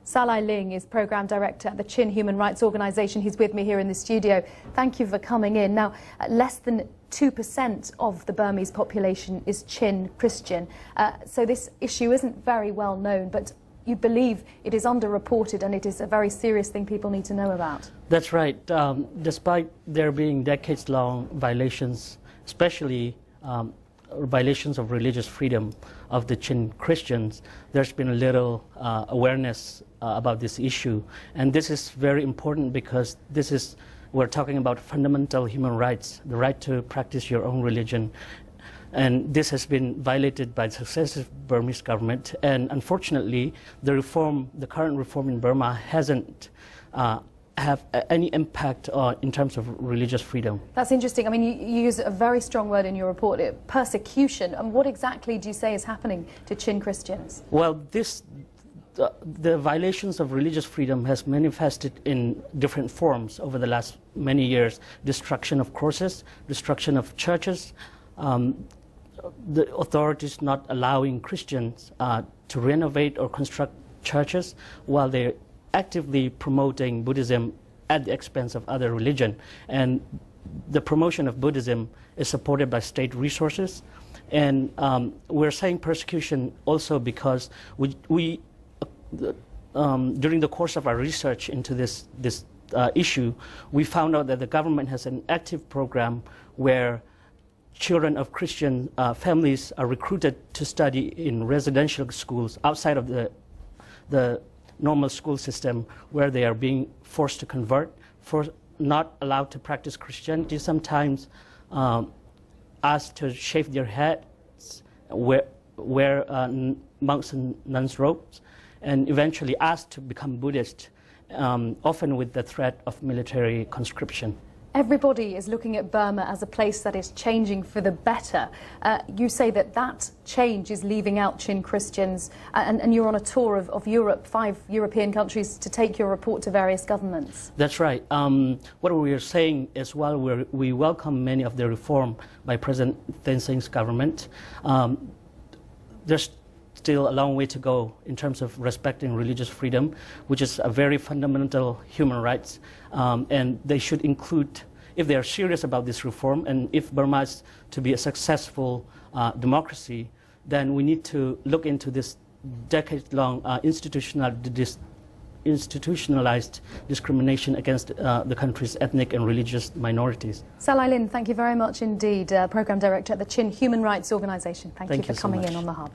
Salai Ling is Programme Director at the Chin Human Rights Organisation. He's with me here in the studio. Thank you for coming in. Now, less than 2% of the Burmese population is Chin Christian, so this issue isn't very well known, but you believe it is underreported and it is a very serious thing people need to know about. That's right. Despite there being decades-long violations, especially violations of religious freedom of the Chin Christians, there's been a little awareness about this issue. And this is very important because we're talking about fundamental human rights, the right to practice your own religion. And this has been violated by the successive Burmese government. And unfortunately, the current reform in Burma hasn't have any impact in terms of religious freedom. That's interesting. I mean, you use a very strong word in your report, persecution. And what exactly do you say is happening to Chin Christians? Well, the violations of religious freedom has manifested in different forms over the last many years. Destruction of crosses, destruction of churches, the authorities not allowing Christians to renovate or construct churches while they're actively promoting Buddhism at the expense of other religion. And the promotion of Buddhism is supported by state resources. And we're saying persecution also because during the course of our research into this issue, we found out that the government has an active program where children of Christian families are recruited to study in residential schools outside of the normal school system, where they are being forced to convert, not allowed to practice Christianity, sometimes asked to shave their heads, wear monks and nuns' robes, and eventually asked to become Buddhist, often with the threat of military conscription. Everybody is looking at Burma as a place that is changing for the better. You say that change is leaving out Chin Christians, and you're on a tour of Europe, 5 European countries, to take your report to various governments. That's right. What we are saying is, while we welcome many of the reform by President Thein Sein's government, there's still a long way to go in terms of respecting religious freedom, which is a very fundamental human rights, and they should include, if they are serious about this reform, and if Burma is to be a successful democracy, then we need to look into this decade-long institutionalized discrimination against the country's ethnic and religious minorities. Salai Ling, thank you very much indeed, Programme Director at the Chin Human Rights Organisation. Thank you for coming in on The Hub.